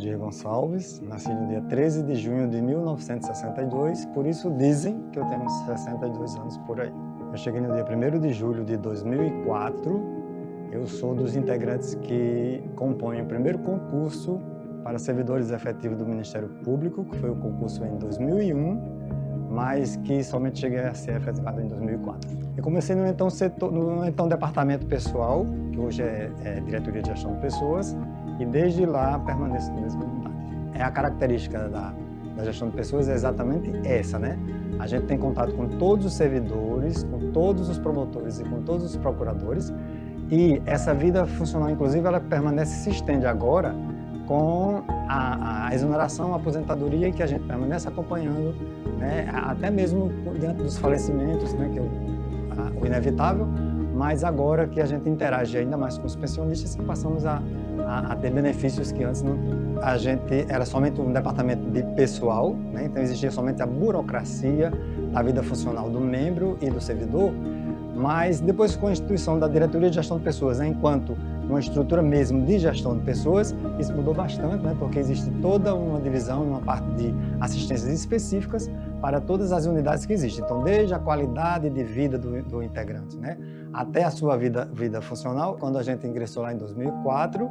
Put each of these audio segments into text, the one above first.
Valdir Gonçalves, nasci no dia 13 de junho de 1962, por isso dizem que eu tenho uns 62 anos por aí. Eu cheguei no dia 1º de julho de 2004, eu sou dos integrantes que compõem o primeiro concurso para servidores efetivos do Ministério Público, que foi o concurso em 2001, mas que somente cheguei a ser efetivado em 2004. Eu comecei no então departamento pessoal, que hoje é Diretoria de Gestão de Pessoas, e desde lá permaneço na mesma unidade. A característica da gestão de pessoas é exatamente essa, né? A gente tem contato com todos os servidores, com todos os promotores e com todos os procuradores, e essa vida funcional, inclusive, ela permanece, se estende agora com a exoneração, a aposentadoria, que a gente permanece acompanhando, né? Até mesmo diante dos falecimentos, né? Que é o inevitável, mas agora que a gente interage ainda mais com os pensionistas, passamos a ter benefícios que antes não tinha. A gente era somente um departamento de pessoal, né? Então existia somente a burocracia da vida funcional do membro e do servidor, mas depois com a instituição da Diretoria de Gestão de Pessoas, né? Enquanto uma estrutura mesmo de gestão de pessoas, isso mudou bastante, né? Porque existe toda uma divisão, uma parte de assistências específicas para todas as unidades que existem. Então, desde a qualidade de vida do integrante, né? Até a sua vida funcional. Quando a gente ingressou lá em 2004,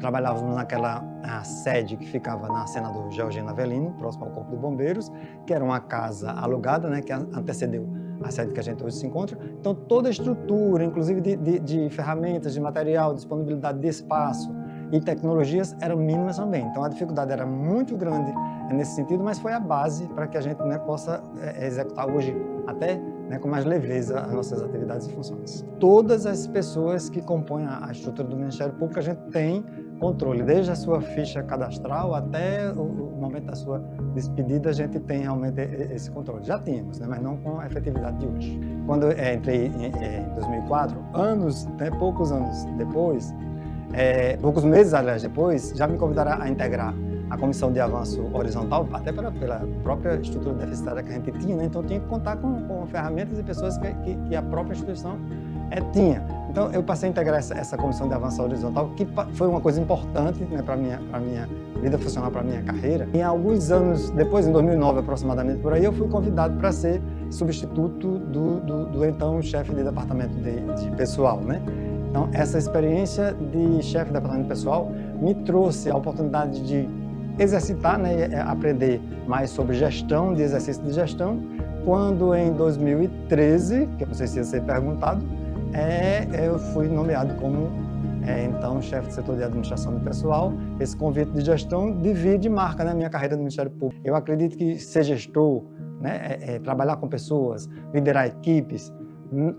trabalhávamos naquela sede que ficava na Senador Georgina Avelino, próximo ao Corpo de Bombeiros, que era uma casa alugada, né? Que antecedeu a sede que a gente hoje se encontra. Então, toda a estrutura, inclusive de ferramentas, de material, disponibilidade de espaço e tecnologias, eram mínimas também. Então, a dificuldade era muito grande nesse sentido, mas foi a base para que a gente, né, possa executar hoje até, né, com mais leveza as nossas atividades e funções. Todas as pessoas que compõem a estrutura do Ministério Público, a gente tem controle, desde a sua ficha cadastral até o momento da sua despedida, a gente tem realmente esse controle. Já tínhamos, né, mas não com a efetividade de hoje. Quando eu entrei em 2004, poucos anos depois, poucos meses, aliás, depois, já me convidaram a integrar a comissão de avanço horizontal, até pela própria estrutura deficitária que a gente tinha, né? Então tinha que contar com ferramentas e pessoas que a própria instituição tinha. Então eu passei a integrar essa comissão de avanço horizontal, que foi uma coisa importante, né, para a minha vida funcional, para a minha carreira. E alguns anos depois, em 2009 aproximadamente, por aí, eu fui convidado para ser substituto do então chefe de departamento de pessoal, né? Então essa experiência de chefe de departamento de pessoal me trouxe a oportunidade de exercitar, né, aprender mais sobre gestão, de exercício de gestão, quando em 2013, que eu não sei se ia ser perguntado, eu fui nomeado como então chefe de setor de administração do pessoal. Esse convite de gestão divide e marca, né, minha carreira no Ministério Público. Eu acredito que ser gestor, né, trabalhar com pessoas, liderar equipes,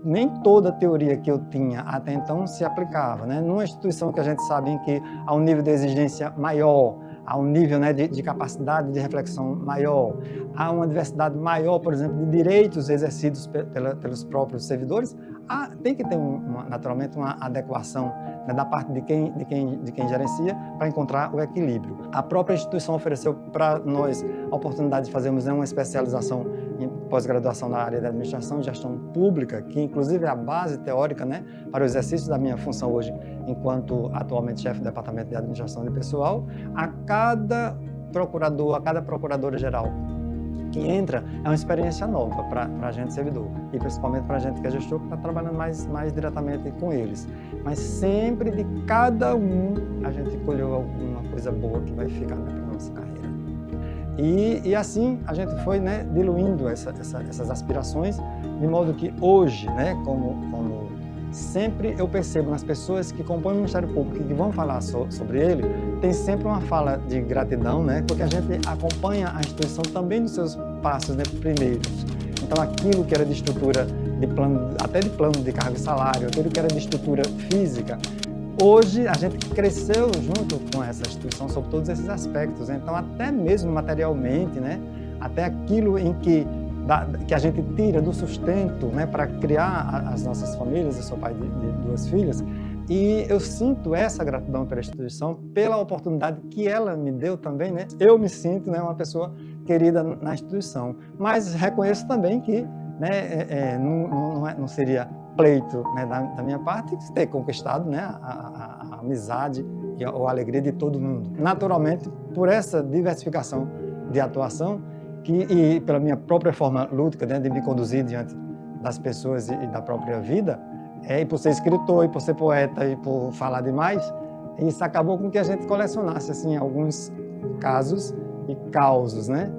nem toda a teoria que eu tinha até então se aplicava, né? Numa instituição que a gente sabe em que há um nível de exigência maior, há um nível, né, de capacidade de reflexão maior, há uma diversidade maior, por exemplo, de direitos exercidos pelos próprios servidores, tem que ter naturalmente uma adequação, né, da parte de quem gerencia, para encontrar o equilíbrio. A própria instituição ofereceu para nós a oportunidade de fazermos, né, uma especialização em pós-graduação na área de administração e gestão pública, que inclusive é a base teórica, né, para o exercício da minha função hoje enquanto atualmente chefe do departamento de administração de pessoal. A cada procurador, a cada procuradora-geral que entra, é uma experiência nova para a gente servidor, e principalmente para a gente que é gestor, que está trabalhando mais diretamente com eles. Mas sempre de cada um a gente colheu alguma coisa boa que vai ficar para a nossa carreira. E assim a gente foi, né, diluindo essas aspirações, de modo que hoje, né, como sempre eu percebo nas pessoas que compõem o Ministério Público e que vão falar sobre ele, tem sempre uma fala de gratidão, né? Porque a gente acompanha a instituição também nos seus passos, né, primeiros. Então aquilo que era de estrutura de plano, até de plano de cargo e salário, aquilo que era de estrutura física, hoje a gente cresceu junto com essa instituição sobre todos esses aspectos. Então até mesmo materialmente, né? Até aquilo em que a gente tira do sustento, né, para criar as nossas famílias. Eu sou pai de 2 filhas, e eu sinto essa gratidão pela instituição, pela oportunidade que ela me deu também, né? Eu me sinto, né, uma pessoa querida na instituição, mas reconheço também que, né, não seria pleito, né, da minha parte de ter conquistado, né, a amizade e a alegria de todo mundo. Naturalmente, por essa diversificação de atuação e pela minha própria forma lúdica, né, de me conduzir diante das pessoas e da própria vida, e por ser escritor, e por ser poeta, e por falar demais, isso acabou com que a gente colecionasse assim, alguns casos e causos, né?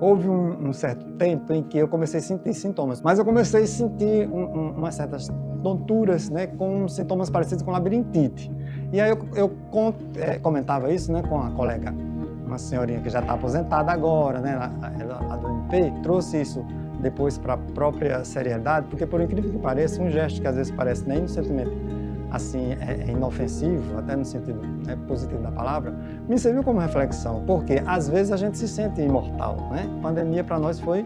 Houve um certo tempo em que eu comecei a sentir sintomas, mas eu comecei a sentir umas certas tonturas, né, com sintomas parecidos com labirintite. E aí eu comentava isso, né, com a colega, uma senhorinha que já está aposentada agora, né, a do MP, trouxe isso depois para a própria seriedade, porque por incrível que pareça, um gesto que às vezes parece nem inocentemente assim, é inofensivo, até no sentido, né, positivo da palavra, me serviu como reflexão, porque às vezes a gente se sente imortal, né? A pandemia para nós foi,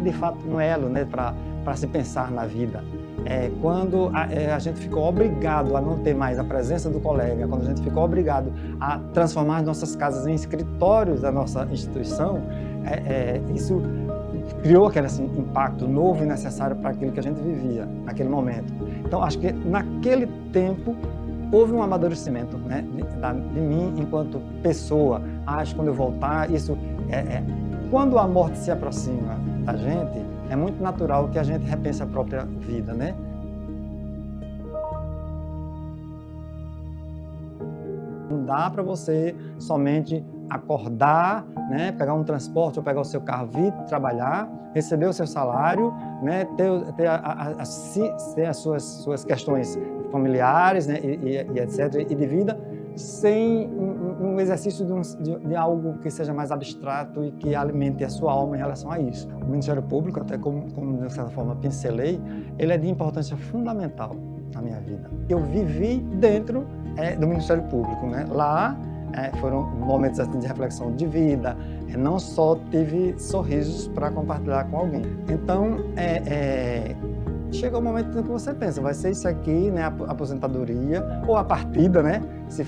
de fato, um elo, né, para se pensar na vida. Quando a gente ficou obrigado a não ter mais a presença do colega, quando a gente ficou obrigado a transformar as nossas casas em escritórios da nossa instituição, isso criou aquele assim, impacto novo e necessário para aquilo que a gente vivia naquele momento. Então, acho que naquele tempo houve um amadurecimento, né, de mim enquanto pessoa. Acho que quando eu voltar, isso quando a morte se aproxima da gente, é muito natural que a gente repense a própria vida, né? Não dá para você somente acordar, né, pegar um transporte ou pegar o seu carro, vir trabalhar, receber o seu salário, né, ter as suas questões familiares, né, e etc., e de vida, sem um exercício de algo que seja mais abstrato e que alimente a sua alma em relação a isso. O Ministério Público, até como de certa forma pincelei, ele é de importância fundamental na minha vida. Eu vivi dentro do Ministério Público, né? Lá foram momentos assim, de reflexão de vida, não só tive sorrisos para compartilhar com alguém. Então, chega o momento em que você pensa, vai ser isso aqui, né, a aposentadoria, ou a partida, né, se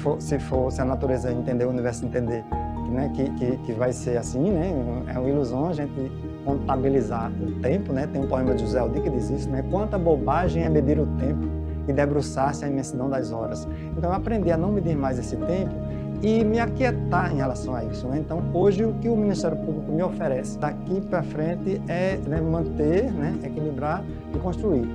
a natureza entender, o universo entender, né, que vai ser assim, né, é uma ilusão a gente contabilizar o tempo, né, tem um poema de José Aldir que diz isso, né, quanta bobagem é medir o tempo e debruçar-se à imensidão das horas. Então, eu aprendi a não medir mais esse tempo e me aquietar em relação a isso, né? Então, hoje, o que o Ministério Público me oferece daqui para frente é, né, manter, né, equilibrar e construir.